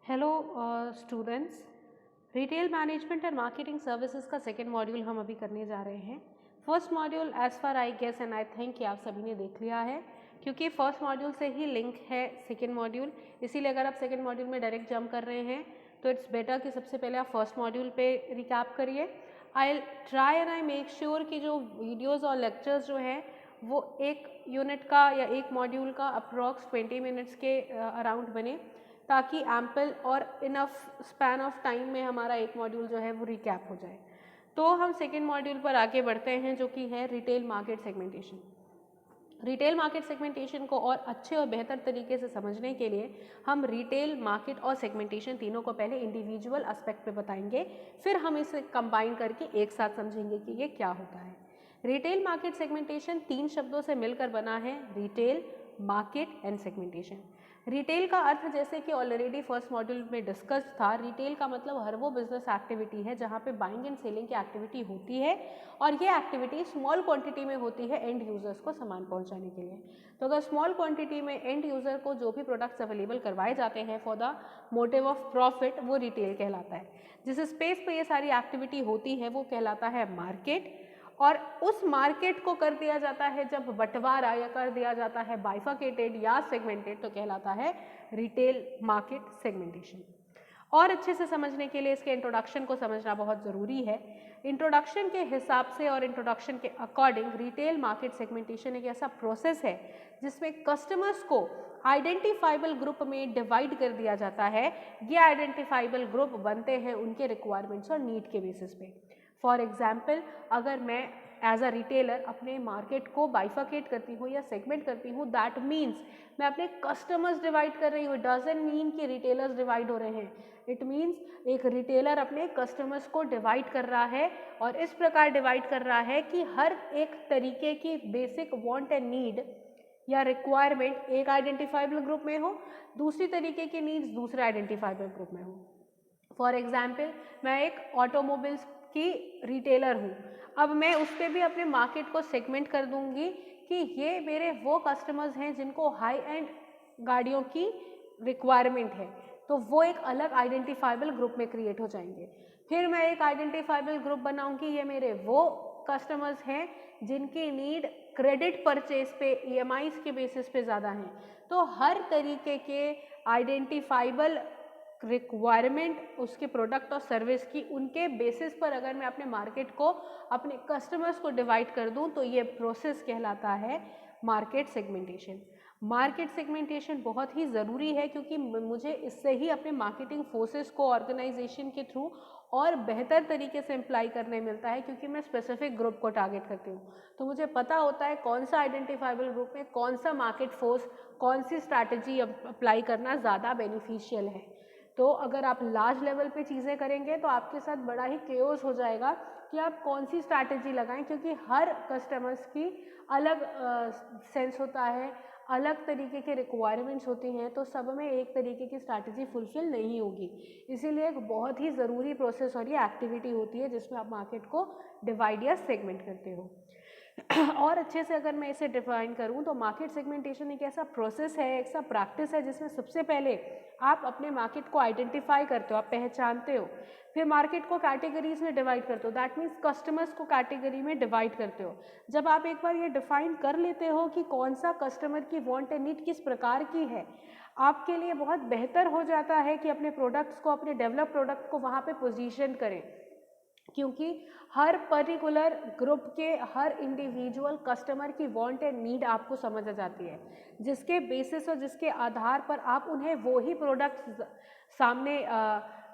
Hello students, retail management and marketing services का second module हम अभी करने जा रहे हैं। First module as far I guess and I think कि आप सभी ने देख लिया है, क्योंकि फर्स्ट मॉड्यूल से ही लिंक है सेकेंड मॉड्यूल। इसीलिए अगर आप सेकेंड मॉड्यूल में डायरेक्ट जंप कर रहे हैं तो इट्स बेटर कि सबसे पहले आप फर्स्ट मॉड्यूल पे रिकैप करिए। I try and I make sure कि जो वीडियोज़ और लेक्चर्स जो हैं वो एक यूनिट का या एक मॉड्यूल का अप्रॉक्स 20 मिनट्स के अराउंड बने, ताकि एम्पल और इनफ स्पैन ऑफ टाइम में हमारा एक मॉड्यूल जो है वो रिकैप हो जाए। तो हम सेकेंड मॉड्यूल पर आगे बढ़ते हैं, जो कि है retail market segmentation. Retail market segmentation को और अच्छे और बेहतर तरीके से समझने के लिए हम रिटेल मार्केट और सेगमेंटेशन तीनों को पहले इंडिविजुअल एस्पेक्ट पे बताएंगे, फिर हम इसे कंबाइन करके एक साथ समझेंगे कि ये क्या होता है। रिटेल मार्केट सेगमेंटेशन 3 शब्दों से मिलकर बना है, retail, market and segmentation. Retail का अर्थ, जैसे कि ऑलरेडी फर्स्ट मॉड्यूल में डिस्कस था, रिटेल का मतलब हर वो बिजनेस एक्टिविटी है जहाँ पे बाइंग एंड सेलिंग की एक्टिविटी होती है, और ये एक्टिविटी स्मॉल क्वांटिटी में होती है एंड यूजर्स को सामान पहुँचाने के लिए। तो अगर स्मॉल क्वांटिटी में एंड यूजर को जो भी प्रोडक्ट्स अवेलेबल करवाए जाते हैं for the motive of profit, वो रिटेल कहलाता है। जिस स्पेस पे ये सारी एक्टिविटी होती है वो कहलाता है मार्केट, और उस मार्केट को कर दिया जाता है जब बंटवारा या कर दिया जाता है बाइफर्केटेड या सेगमेंटेड, तो कहलाता है रिटेल मार्केट सेगमेंटेशन। और अच्छे से समझने के लिए इसके इंट्रोडक्शन को समझना बहुत ज़रूरी है। इंट्रोडक्शन के हिसाब से और इंट्रोडक्शन के अकॉर्डिंग रिटेल मार्केट सेगमेंटेशन एक ऐसा प्रोसेस है जिसमें कस्टमर्स को आइडेंटिफाइबल ग्रुप में डिवाइड कर दिया जाता है। ये आइडेंटिफाइबल ग्रुप बनते हैं उनके रिक्वायरमेंट्स और नीड के बेसिस पे। फॉर एग्जाम्पल, अगर मैं एज अ रिटेलर अपने मार्केट को बाइफर्केट करती हूँ या सेगमेंट करती हूँ, दैट मीन्स मैं अपने कस्टमर्स डिवाइड कर रही हूँ। इट डजंट मीन कि रिटेलर्स डिवाइड हो रहे हैं। इट मीन्स एक रिटेलर अपने कस्टमर्स को डिवाइड कर रहा है, और इस प्रकार डिवाइड कर रहा है कि हर एक तरीके की बेसिक वांट एंड नीड या रिक्वायरमेंट एक आइडेंटिफाइबल ग्रुप में हो, दूसरी तरीके की नीड्स दूसरे आइडेंटिफाइबल ग्रुप में हो। फॉर एग्जाम्पल, मैं एक ऑटोमोबाइल्स की रिटेलर हूँ। अब मैं उस पर भी अपने मार्केट को सेगमेंट कर दूंगी कि ये मेरे वो कस्टमर्स हैं जिनको हाई एंड गाड़ियों की रिक्वायरमेंट है, तो वो एक अलग आइडेंटिफाइबल ग्रुप में क्रिएट हो जाएंगे। फिर मैं एक आइडेंटिफाइबल ग्रुप बनाऊंगी, ये मेरे वो कस्टमर्स हैं जिनकी नीड क्रेडिट परचेज पे EMIs के बेसिस पे ज़्यादा हैं। तो हर तरीके के आइडेंटिफाइबल रिक्वायरमेंट उसके प्रोडक्ट और सर्विस की, उनके बेसिस पर अगर मैं अपने मार्केट को, अपने कस्टमर्स को डिवाइड कर दूं, तो ये प्रोसेस कहलाता है मार्केट सेगमेंटेशन। मार्केट सेगमेंटेशन बहुत ही ज़रूरी है, क्योंकि मुझे इससे ही अपने मार्केटिंग फोर्सेस को ऑर्गेनाइजेशन के थ्रू और बेहतर तरीके से अप्लाई करने मिलता है, क्योंकि मैं स्पेसिफिक ग्रुप को टारगेट करती हूँ। तो मुझे पता होता है कौन सा आइडेंटिफाइबल ग्रुप में कौन सा मार्केट फोर्स, कौन सी स्ट्रैटेजी अप्लाई करना ज़्यादा बेनिफिशियल है। तो अगर आप लार्ज लेवल पे चीज़ें करेंगे तो आपके साथ बड़ा ही केओस हो जाएगा कि आप कौन सी स्ट्रैटेजी लगाएं, क्योंकि हर कस्टमर्स की अलग सेंस होता है, अलग तरीके के रिक्वायरमेंट्स होती हैं, तो सब में एक तरीके की स्ट्रैटेजी फुलफिल नहीं होगी। इसीलिए एक बहुत ही ज़रूरी प्रोसेस और ये एक्टिविटी होती है जिसमें आप मार्केट को डिवाइड या सेगमेंट करते हो। और अच्छे से अगर मैं इसे डिफाइन करूं तो मार्केट सेगमेंटेशन एक ऐसा प्रोसेस है, एक ऐसा प्रैक्टिस है जिसमें सबसे पहले आप अपने मार्केट को आइडेंटिफाई करते हो, आप पहचानते हो। फिर मार्केट को कैटेगरीज में डिवाइड करते हो, दैट मीन्स कस्टमर्स को कैटेगरी में डिवाइड करते हो। जब आप एक बार ये डिफाइन कर लेते हो कि कौन सा कस्टमर की वांट एंड नीड किस प्रकार की है, आपके लिए बहुत बेहतर हो जाता है कि अपने प्रोडक्ट्स को, अपने डेवलप प्रोडक्ट को वहाँ पे पोजीशन करें, क्योंकि हर पर्टिकुलर ग्रुप के हर इंडिविजुअल कस्टमर की वांट एंड नीड आपको समझ आ जाती है, जिसके बेसिस और जिसके आधार पर आप उन्हें वो ही प्रोडक्ट्स सामने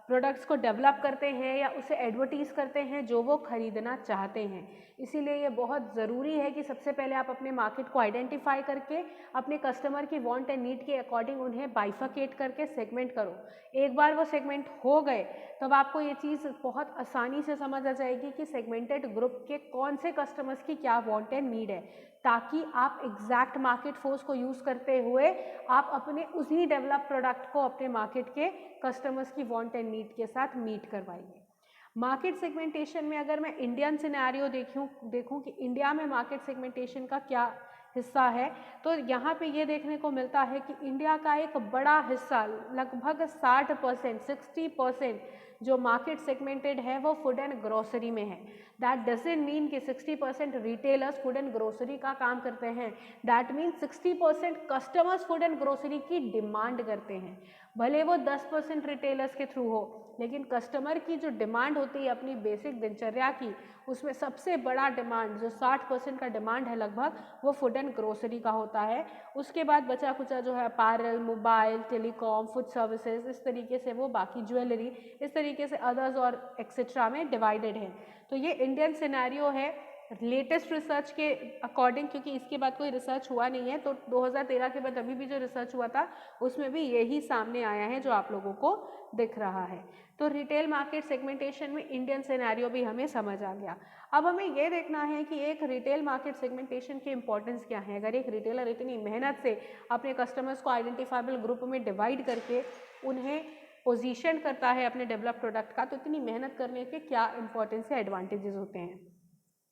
प्रोडक्ट्स को डेवलप करते हैं या उसे एडवर्टीज़ करते हैं जो वो खरीदना चाहते हैं। इसीलिए ये बहुत ज़रूरी है कि सबसे पहले आप अपने मार्केट को आइडेंटिफाई करके अपने कस्टमर की वांट एंड नीड के अकॉर्डिंग उन्हें बाइफर्केट करके सेगमेंट करो। एक बार वो सेगमेंट हो गए तब आपको ये चीज़ बहुत आसानी से समझ आ जाएगी कि सेगमेंटेड ग्रुप के कौन से कस्टमर्स की क्या वांट एंड नीड है, ताकि आप एग्जैक्ट मार्केट फोर्स को यूज़ करते हुए आप अपने उसी डेवलप प्रोडक्ट को अपने मार्केट के कस्टमर्स की वांट एंड नीड के साथ मीट करवाइए। मार्केट सेगमेंटेशन में अगर मैं इंडियन सिनेरियो देखूं कि इंडिया में मार्केट सेगमेंटेशन का क्या हिस्सा है। तो यहाँ पे ये देखने को मिलता है कि इंडिया का एक बड़ा हिस्सा लगभग 60%, 60% जो मार्केट सेगमेंटेड है वो फूड एंड ग्रोसरी में है। दैट डजंट मीन कि 60% रिटेलर्स फूड एंड ग्रोसरी का काम करते हैं, that mean 60% customers food and grocery की डिमांड करते हैं। भले वो 10% रिटेलर्स के थ्रू हो, लेकिन कस्टमर की जो डिमांड होती है अपनी बेसिक दिनचर्या की, उसमें सबसे बड़ा डिमांड जो 60% का डिमांड है लगभग, वो फूड एंड ग्रोसरी का होता है। उसके बाद बचा कुचा जो है apparel, mobile, telecom, food services, इस तरीके से वो बाकी ज्वेलरी, इस तरीके से अदर्स और एक्सेट्रा में डिवाइडेड है। तो ये इंडियन सिनेरियो है लेटेस्ट रिसर्च के अकॉर्डिंग, क्योंकि इसके बाद कोई रिसर्च हुआ नहीं है। तो 2013 के बाद अभी भी जो रिसर्च हुआ था उसमें भी यही सामने आया है जो आप लोगों को दिख रहा है। तो रिटेल मार्केट सेगमेंटेशन में इंडियन सिनेरियो भी हमें समझ आ गया। अब हमें ये देखना है कि एक रिटेल मार्केट सेगमेंटेशन की इंपॉर्टेंस क्या है। अगर एक रिटेलर इतनी मेहनत से अपने कस्टमर्स को आइडेंटिफाइबल ग्रुप में डिवाइड करके उन्हें पोजीशन करता है अपने डेवलप प्रोडक्ट का, तो इतनी मेहनत करने के क्या इंपॉर्टेंस या एडवांटेजेस होते हैं।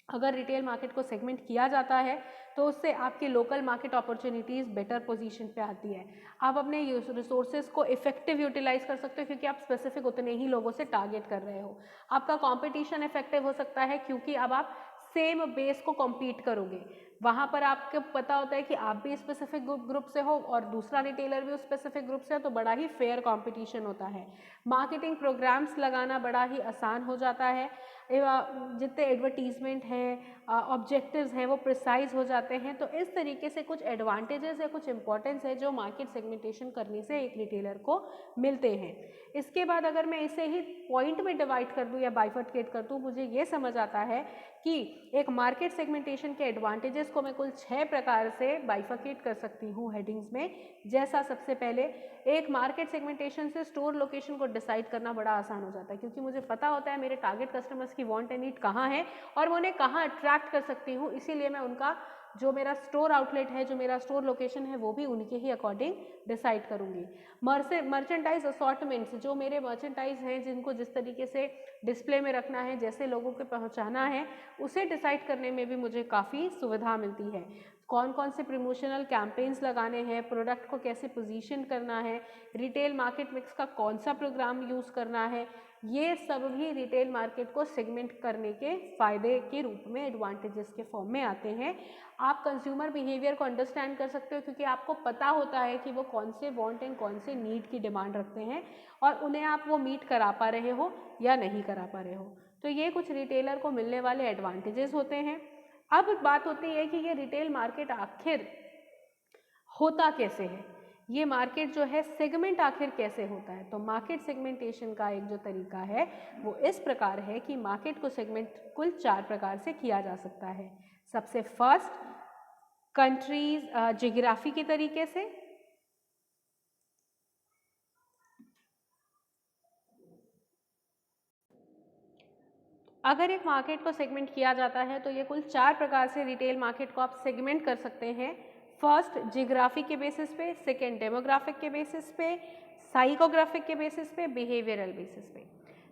अगर रिटेल मार्केट को सेगमेंट किया जाता है तो उससे आपकी local market opportunities better position पे आती है। आप अपने रिसोर्सेज को इफेक्टिव यूटिलाइज कर सकते हो क्योंकि आप स्पेसिफिक उतने ही लोगों से टारगेट कर रहे हो। आपका कंपटीशन इफेक्टिव हो सकता है क्योंकि अब आप सेम बेस को कॉम्पीट करोगे। वहाँ पर आपको पता होता है कि आप भी स्पेसिफिक ग्रुप से हो और दूसरा रिटेलर भी उस स्पेसिफिक ग्रुप से है, तो बड़ा ही फेयर कंपटीशन होता है। मार्केटिंग प्रोग्राम्स लगाना बड़ा ही आसान हो जाता है। जितने एडवर्टीजमेंट हैं, ऑब्जेक्टिव्स हैं, वो प्रिसाइज हो जाते हैं। तो इस तरीके से कुछ एडवांटेजेस या कुछ इंपॉर्टेंस है जो मार्केट सेगमेंटेशन करने से एक रिटेलर को मिलते हैं। इसके बाद अगर मैं इसे ही पॉइंट में डिवाइड कर दूं या बाइफर्केट कर दूं, मुझे ये समझ आता है कि एक मार्केट सेगमेंटेशन के एडवांटेजेस को मैं कुल 6 प्रकार से बाइफर्केट कर सकती हूँ हेडिंग्स में। जैसा सबसे पहले, एक मार्केट सेगमेंटेशन से स्टोर लोकेशन को डिसाइड करना बड़ा आसान हो जाता है क्योंकि मुझे पता होता है मेरे टारगेट कस्टमर्स की वांट एंड नीड कहाँ है और मैं उन्हें कहाँ अट्रैक्ट कर सकती हूँ। इसीलिए मैं उनका जो मेरा स्टोर आउटलेट है, जो मेरा स्टोर लोकेशन है, वो भी उनके ही अकॉर्डिंग डिसाइड करूँगी। मर्चेंटाइज असॉर्टमेंट्स, जो मेरे मर्चेंटाइज हैं जिनको जिस तरीके से डिस्प्ले में रखना है, जैसे लोगों को पहुँचाना है, उसे डिसाइड करने में भी मुझे काफ़ी सुविधा मिलती है। कौन कौन से प्रमोशनल कैंपेन्स लगाने हैं, प्रोडक्ट को कैसे पोजीशन करना है, रिटेल मार्केट मिक्स का कौन सा प्रोग्राम यूज़ करना है, ये सब भी रिटेल मार्केट को सेगमेंट करने के फ़ायदे के रूप में एडवांटेजेस के फॉर्म में आते हैं। आप कंज्यूमर बिहेवियर को अंडरस्टैंड कर सकते हो क्योंकि आपको पता होता है कि वो कौन से वांट एंड कौन से नीड की डिमांड रखते हैं और उन्हें आप वो मीट करा पा रहे हो या नहीं करा पा रहे हो। तो ये कुछ रिटेलर को मिलने वाले एडवांटेजेस होते हैं। अब बात होती है कि ये रिटेल मार्केट आखिर होता कैसे है, ये मार्केट जो है सेगमेंट आखिर कैसे होता है। तो मार्केट सेगमेंटेशन का एक जो तरीका है वो इस प्रकार है कि मार्केट को सेगमेंट कुल 4 प्रकार से किया जा सकता है। सबसे फर्स्ट, कंट्रीज जियोग्राफी के तरीके से। अगर एक मार्केट को सेगमेंट किया जाता है तो ये कुल 4 प्रकार से रिटेल मार्केट को आप सेगमेंट कर सकते हैं। फर्स्ट, जियोग्राफी के बेसिस पे, सेकेंड डेमोग्राफिक के बेसिस पे, साइकोग्राफिक के बेसिस पे, बिहेवियरल बेसिस पे।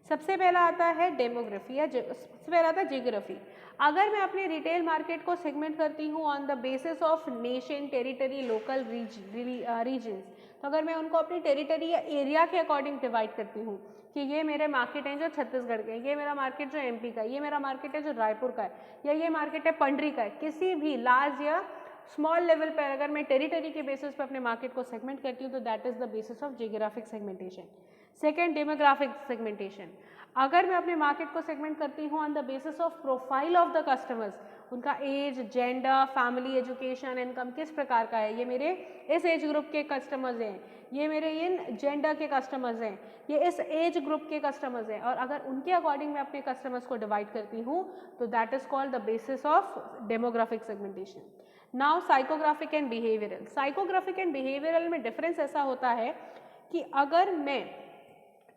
सबसे पहला आता है डेमोग्राफी या सबसे पहला आता है जियोग्राफी। अगर मैं अपने रिटेल मार्केट को सेगमेंट करती हूँ on the basis of nation, territory, local regions, तो अगर मैं उनको अपनी टेरिटरी या एरिया के अकॉर्डिंग डिवाइड करती हूँ कि ये मेरे मार्केट हैं जो छत्तीसगढ़ के, ये मेरा मार्केट जो एमपी का है, ये मेरा मार्केट है जो रायपुर का है, या ये मार्केट है पंडरी का है, किसी भी लार्ज या स्मॉल लेवल पर अगर मैं टेरिटरी के बेसिस पर अपने मार्केट को सेगमेंट करती हूँ तो that is the basis of geographic segmentation. Second, demographic segmentation. अगर मैं अपने मार्केट को सेगमेंट करती हूँ on the basis of profile of the customers, उनका age, gender, family, education, income किस प्रकार का है, ये मेरे इस एज ग्रुप के कस्टमर्स हैं, ये मेरे इन जेंडर के कस्टमर्स हैं, ये इस एज ग्रुप के कस्टमर्स हैं, और अगर उनके अकॉर्डिंग मैं अपने कस्टमर्स को डिवाइड करती हूँ तो that is called the basis of demographic segmentation. Now psychographic and behavioural. Psychographic and behavioural में डिफरेंस ऐसा होता है कि अगर मैं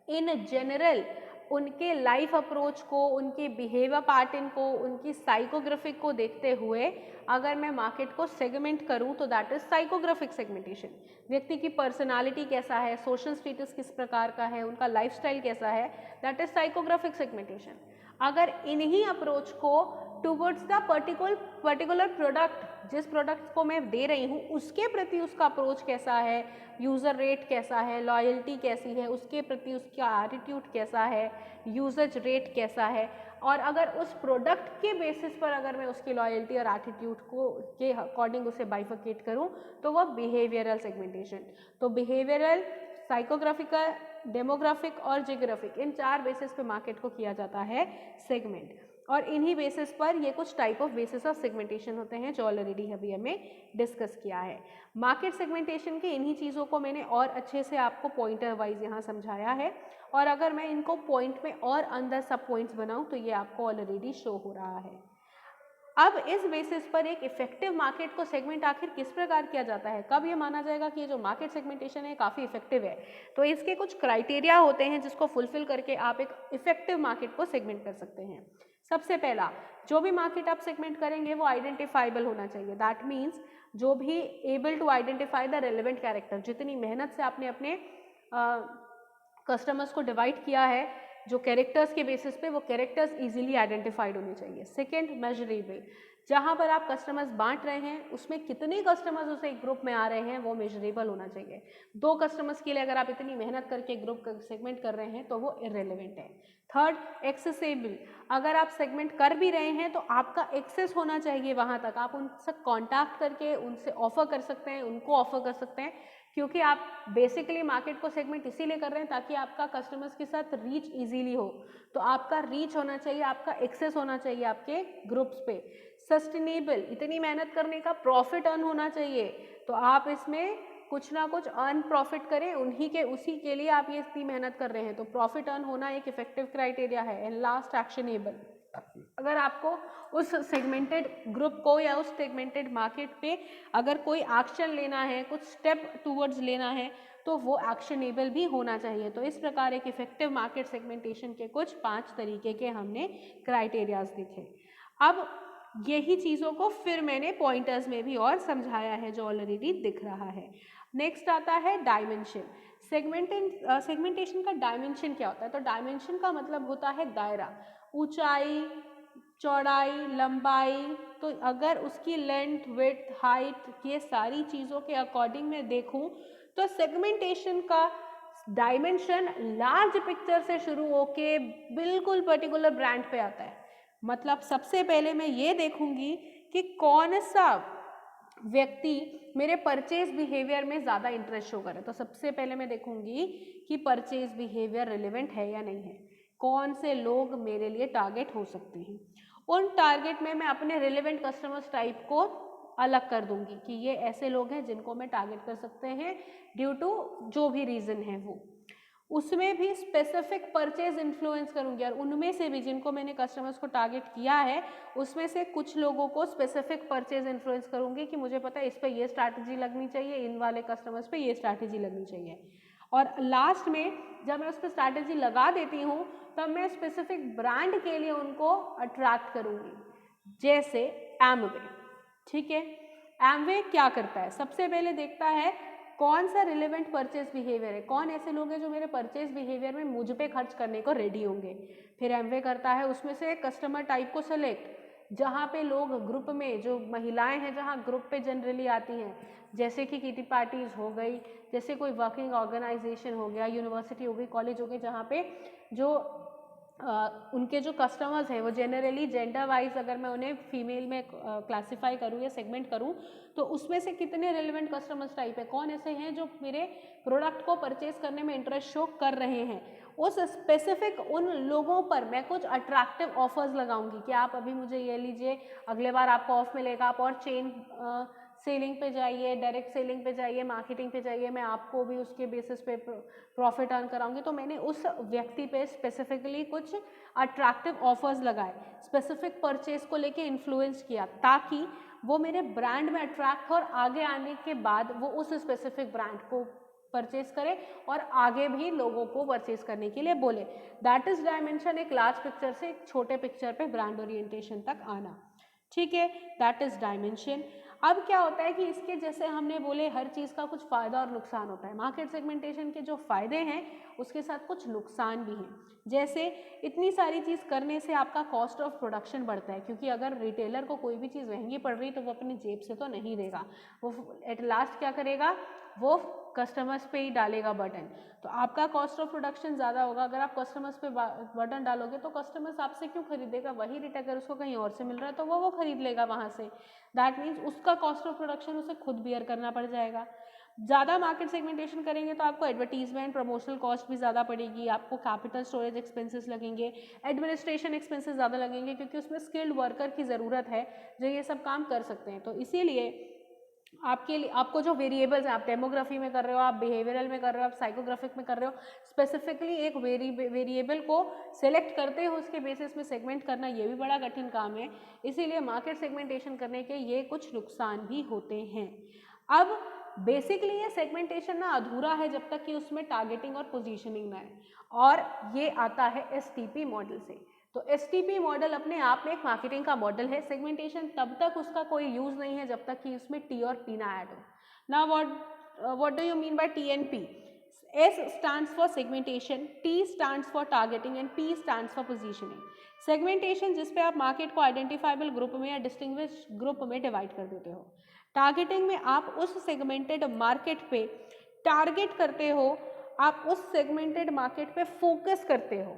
इन जनरल उनके लाइफ अप्रोच को, उनके बिहेवियर पैटर्न को, उनकी साइकोग्राफिक को देखते हुए अगर मैं मार्केट को सेगमेंट करूं तो दैट इज साइकोग्राफिक सेगमेंटेशन। व्यक्ति की पर्सनालिटी कैसा है, सोशल स्टेटस किस प्रकार का है, उनका लाइफस्टाइल कैसा है, दैट इज साइकोग्राफिक सेगमेंटेशन। अगर इन्हीं अप्रोच को टूवर्ड्स द पर्टिकुलर प्रोडक्ट, जिस प्रोडक्ट को मैं दे रही हूँ उसके प्रति उसका अप्रोच कैसा है, यूज़र रेट कैसा है, लॉयल्टी कैसी है, उसके प्रति उसका एटीट्यूड कैसा है, यूजेज रेट कैसा है, और अगर उस प्रोडक्ट के बेसिस पर अगर मैं उसकी लॉयल्टी और एटीट्यूड को के अकॉर्डिंग उसे बाइफरकेट करूँ तो वह बिहेवियरल सेगमेंटेशन। तो बिहेवियरल, साइकोग्राफिकल, डेमोग्राफिक और जियोग्राफिक, इन 4 बेसिस पे मार्केट को किया जाता है सेगमेंट, और इन्हीं बेसिस पर ये कुछ type of basis of segmentation होते हैं जो ऑलरेडी अभी हमें डिस्कस किया है। मार्केट सेगमेंटेशन के इन्हीं चीज़ों को मैंने और अच्छे से आपको पॉइंटर वाइज यहाँ समझाया है, और अगर मैं इनको पॉइंट में और अंदर सब पॉइंट्स बनाऊँ तो ये आपको ऑलरेडी शो हो रहा है। अब इस बेसिस पर एक इफेक्टिव मार्केट को सेगमेंट आखिर किस प्रकार किया जाता है, कब ये माना जाएगा कि ये जो मार्केट सेगमेंटेशन है काफ़ी इफेक्टिव है, तो इसके कुछ क्राइटेरिया होते हैं जिसको फुलफिल करके आप एक इफेक्टिव मार्केट को सेगमेंट कर सकते हैं। सबसे पहला, जो भी मार्केट आप सेगमेंट करेंगे वो आइडेंटिफाइबल होना चाहिए। दैट मीन्स जो भी able to identify the relevant character, जितनी मेहनत से आपने अपने कस्टमर्स को डिवाइड किया है, जो कैरेक्टर्स के बेसिस पे, वो कैरेक्टर्स इजीली आइडेंटिफाइड होने चाहिए। सेकंड, मेजरेबल, जहाँ पर आप कस्टमर्स बांट रहे हैं उसमें कितने कस्टमर्स उस एक ग्रुप में आ रहे हैं वो मेजरेबल होना चाहिए। 2 कस्टमर्स के लिए अगर आप इतनी मेहनत करके ग्रुप सेगमेंट कर रहे हैं तो वो इररेलेवेंट है। थर्ड, एक्सेसिबल, अगर आप सेगमेंट कर भी रहे हैं तो आपका एक्सेस होना चाहिए वहाँ तक, आप उनसे कॉन्टैक्ट करके उनसे ऑफर कर सकते हैं, उनको ऑफर कर सकते हैं, क्योंकि आप बेसिकली मार्केट को सेगमेंट इसीलिए कर रहे हैं ताकि आपका कस्टमर्स के साथ रीच इजीली हो। तो आपका रीच होना चाहिए, आपका एक्सेस होना चाहिए आपके ग्रुप्स पे। सस्टेनेबल, इतनी मेहनत करने का प्रॉफिट अर्न होना चाहिए, तो आप इसमें कुछ ना कुछ अर्न प्रॉफिट करें, उसी के लिए आप ये इतनी मेहनत कर रहे हैं, तो प्रॉफिट अर्न होना एक इफेक्टिव क्राइटेरिया है। एंड लास्ट, एक्शनेबल, अगर आपको उस सेगमेंटेड ग्रुप को या उस सेगमेंटेड मार्केट पे अगर कोई एक्शन लेना है, कुछ स्टेप टूवर्ड्स लेना है, तो वो एक्शनेबल भी होना चाहिए। तो इस प्रकार एक इफेक्टिव मार्केट सेगमेंटेशन के कुछ 5 तरीके के हमने क्राइटेरियाज देखे। अब यही चीज़ों को फिर मैंने पॉइंटर्स में भी और समझाया है जो ऑलरेडी दिख रहा है। नेक्स्ट आता है डायमेंशन। सेगमेंटेशन का डायमेंशन क्या होता है? तो डायमेंशन का मतलब होता है दायरा, ऊंचाई, चौड़ाई, लंबाई। तो अगर उसकी लेंथ, विड्थ, हाइट, ये सारी चीज़ों के अकॉर्डिंग मैं देखूं तो सेगमेंटेशन का डायमेंशन लार्ज पिक्चर से शुरू होके बिल्कुल पर्टिकुलर ब्रांड पे आता है। मतलब सबसे पहले मैं ये देखूंगी कि कौन सा व्यक्ति मेरे परचेज बिहेवियर में ज़्यादा इंटरेस्ट शो करे। तो सबसे पहले मैं देखूंगी कि परचेज बिहेवियर रिलेवेंट है या नहीं है, कौन से लोग मेरे लिए टारगेट हो सकते हैं। उन टारगेट में मैं अपने रिलेवेंट कस्टमर्स टाइप को अलग कर दूंगी कि ये ऐसे लोग हैं जिनको मैं टारगेट कर सकते हैं ड्यू टू जो भी रीज़न है वो। उसमें भी स्पेसिफिक परचेज इन्फ्लुएंस करूंगी, और उनमें से भी जिनको मैंने कस्टमर्स को टारगेट किया है उसमें से कुछ लोगों को स्पेसिफिक परचेज इन्फ्लुएंस करूंगी कि मुझे पता है इस पर ये स्ट्रैटेजी लगनी चाहिए, इन वाले कस्टमर्स पे ये स्ट्रैटेजी लगनी चाहिए। और लास्ट में जब मैं उस पर स्ट्रैटेजी लगा देती हूँ तब मैं स्पेसिफिक ब्रांड के लिए उनको अट्रैक्ट करूँगी, जैसे एमवे। ठीक है, एमवे क्या करता है? सबसे पहले देखता है कौन सा रिलेवेंट परचेज बिहेवियर है, कौन ऐसे लोग हैं जो मेरे परचेज बिहेवियर में मुझ पे खर्च करने को रेडी होंगे। फिर एमवे करता है उसमें से कस्टमर टाइप को सेलेक्ट, जहाँ पे लोग ग्रुप में, जो महिलाएं हैं जहाँ ग्रुप पे जनरली आती हैं, जैसे कि किटी पार्टीज हो गई, जैसे कोई वर्किंग ऑर्गेनाइजेशन हो गया, यूनिवर्सिटी हो गई, कॉलेज हो गए, जहाँ पे जो उनके जो कस्टमर्स हैं वो जनरली जेंडर वाइज अगर मैं उन्हें फीमेल में क्लासिफाई करूँ या सेगमेंट करूँ तो उसमें से कितने रेलेवेंट कस्टमर्स टाइप है, कौन ऐसे हैं जो मेरे प्रोडक्ट को परचेज करने में इंटरेस्ट शो कर रहे हैं। उस स्पेसिफिक उन लोगों पर मैं कुछ अट्रैक्टिव ऑफर्स लगाऊंगी कि आप अभी मुझे ये लीजिए, अगले बार आपको ऑफ मिलेगा, आप और चेन सेलिंग पे जाइए, डायरेक्ट सेलिंग पे जाइए, मार्केटिंग पे जाइए, मैं आपको भी उसके बेसिस पे प्रॉफिट अर्न कराऊंगी। तो मैंने उस व्यक्ति पे स्पेसिफिकली कुछ अट्रैक्टिव ऑफर्स लगाए, स्पेसिफिक परचेज को लेके इन्फ्लुएंस किया ताकि वो मेरे ब्रांड में अट्रैक्ट हो और आगे आने के बाद वो उस स्पेसिफिक ब्रांड को परचेज करे और आगे भी लोगों को परचेज करने के लिए बोले। दैट इज डायमेंशन, एक लार्ज पिक्चर से एक छोटे पिक्चर पे ब्रांड ओरिएंटेशन तक आना। ठीक है, दैट इज डायमेंशन। अब क्या होता है कि इसके जैसे हमने बोले हर चीज़ का कुछ फ़ायदा और नुकसान होता है, मार्केट सेगमेंटेशन के जो फ़ायदे हैं उसके साथ कुछ नुकसान भी हैं। जैसे इतनी सारी चीज़ करने से आपका कॉस्ट ऑफ प्रोडक्शन बढ़ता है, क्योंकि अगर रिटेलर को कोई भी चीज़ महंगी पड़ रही तो वो अपनी जेब से तो नहीं देगा, वो एट लास्ट क्या करेगा, वो कस्टमर्स पे ही डालेगा बर्डन। तो आपका कॉस्ट ऑफ प्रोडक्शन ज़्यादा होगा। अगर आप कस्टमर्स पे बर्डन डालोगे तो कस्टमर्स आपसे क्यों खरीदेगा, वही रेट अगर उसको कहीं और से मिल रहा है तो वो खरीद लेगा वहाँ से। दैट मीन्स उसका कॉस्ट ऑफ प्रोडक्शन उसे खुद बियर करना पड़ जाएगा। ज़्यादा मार्केट सेगमेंटेशन करेंगे तो आपको एडवर्टीजमेंट प्रमोशनल कॉस्ट भी ज़्यादा पड़ेगी, आपको कैपिटल स्टोरेज एक्सपेंसेस लगेंगे, एडमिनिस्ट्रेशन एक्सपेंसेस ज़्यादा लगेंगे, क्योंकि उसमें स्किल्ड वर्कर की ज़रूरत है जो ये सब काम कर सकते हैं। तो इसीलिए आपके लिए आपको जो वेरिएबल्स हैं, आप डेमोग्राफी में कर रहे हो, आप बिहेवियरल में कर रहे हो, आप साइकोग्राफिक में कर रहे हो, स्पेसिफिकली एक वेरिएबल को सेलेक्ट करते हो उसके बेसिस में सेगमेंट करना ये भी बड़ा कठिन काम है। इसीलिए मार्केट सेगमेंटेशन करने के ये कुछ नुकसान भी होते हैं। अब बेसिकली ये सेगमेंटेशन ना अधूरा है जब तक कि उसमें टारगेटिंग और पोजीशनिंग ना है, और ये आता है एसटीपी मॉडल से। तो एसटीपी मॉडल अपने आप में एक मार्केटिंग का मॉडल है। सेगमेंटेशन तब तक उसका कोई यूज नहीं है जब तक कि उसमें टी और पी ना ऐड हो। Now what do you mean by T and P? S stands for segmentation, T stands for targeting and P stands for positioning. Segmentation जिस पे आप मार्केट को आइडेंटिफाइबल ग्रुप में या डिस्टिंग्विश ग्रुप में डिवाइड कर देते हो। टारगेटिंग में आप उस सेगमेंटेड मार्केट पे टारगेट करते हो, आप उस सेगमेंटेड मार्केट पे फोकस करते हो।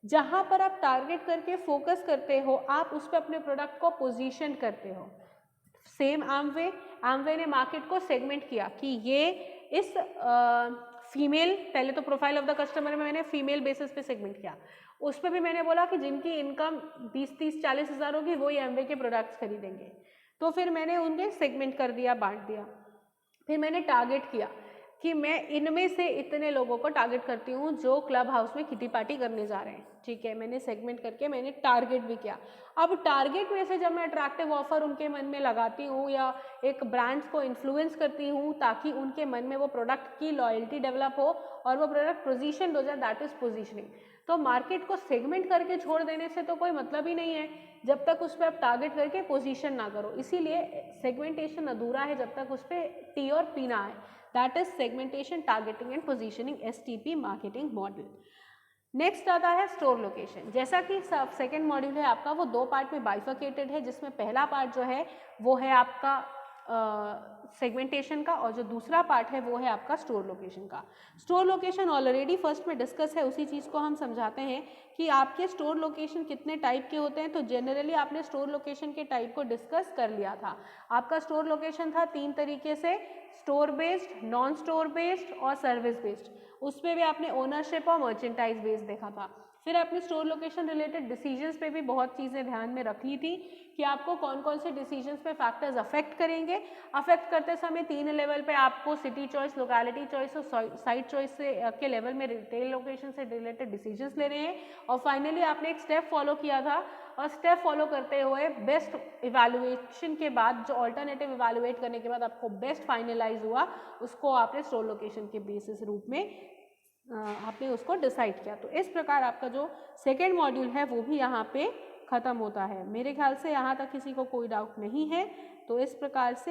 जहाँ पर आप टारगेट करके फोकस करते हो आप उस पर अपने प्रोडक्ट को पोजीशन करते हो। सेम आमवे ने मार्केट को सेगमेंट किया कि ये इस फीमेल, पहले तो प्रोफाइल ऑफ द कस्टमर में मैंने फीमेल बेसिस पे सेगमेंट किया, उस पर भी मैंने बोला कि जिनकी इनकम 20-30-40 हज़ार होगी वो ये एमवे के प्रोडक्ट्स खरीदेंगे। तो फिर मैंने उनके सेगमेंट कर दिया, बांट दिया। फिर मैंने टारगेट किया कि मैं इनमें से इतने लोगों को टारगेट करती हूँ जो क्लब हाउस में किटी पार्टी करने जा रहे हैं। ठीक है, मैंने सेगमेंट करके मैंने टारगेट भी किया। अब टारगेट में से जब मैं अट्रैक्टिव ऑफर उनके मन में लगाती हूँ या एक ब्रांड्स को इन्फ्लुएंस करती हूँ ताकि उनके मन में वो प्रोडक्ट की लॉयल्टी डेवलप हो और वो प्रोडक्ट पोजीशन हो जाए, दैट इज पोजीशनिंग। तो मार्केट को सेगमेंट करके छोड़ देने से तो कोई मतलब ही नहीं है जब तक उस पर आप टारगेट करके पोजीशन ना करो। इसीलिए सेगमेंटेशन अधूरा है जब तक उस पर टी और पी ना आए, that is segmentation, targeting and positioning, STP marketing model. Next आता है स्टोर लोकेशन। जैसा कि सेकेंड मॉड्यूल है आपका वो दो पार्ट में बाइफर्केटेड है, जिसमें पहला पार्ट जो है वो है आपका सेगमेंटेशन का और जो दूसरा पार्ट है वो है आपका स्टोर लोकेशन का। स्टोर लोकेशन ऑलरेडी फर्स्ट में डिस्कस है, उसी चीज़ को हम समझाते हैं कि आपके स्टोर लोकेशन कितने टाइप के होते हैं। तो जनरली आपने स्टोर लोकेशन के टाइप को डिस्कस कर लिया था। आपका स्टोर लोकेशन था 3 तरीके से, store based, non store based और सर्विस बेस्ड। उस पर भी आपने ओनरशिप और मर्चेंटाइज बेस्ड देखा था। फिर आपने स्टोर लोकेशन रिलेटेड डिसीजंस पे भी बहुत चीज़ें ध्यान में रख ली थी कि आपको कौन कौन से डिसीजंस पे फैक्टर्स अफेक्ट करेंगे। अफेक्ट करते समय 3 लेवल पे आपको सिटी चॉइस, लोकेलिटी चॉइस और साइट चॉइस से के लेवल में रिटेल लोकेशन से रिलेटेड डिसीजंस लेने हैं। और फाइनली आपने एक स्टेप फॉलो किया था और स्टेप फॉलो करते हुए बेस्ट इवैल्यूएशन के बाद, जो ऑल्टरनेटिव इवैल्यूएट करने के बाद आपको बेस्ट फाइनलाइज हुआ, उसको आपने स्टोर लोकेशन के बेसिस रूप में आपने उसको डिसाइड किया। तो इस प्रकार आपका जो सेकेंड मॉड्यूल है वो भी यहाँ पे ख़त्म होता है। मेरे ख्याल से यहाँ तक किसी को कोई डाउट नहीं है। तो इस प्रकार से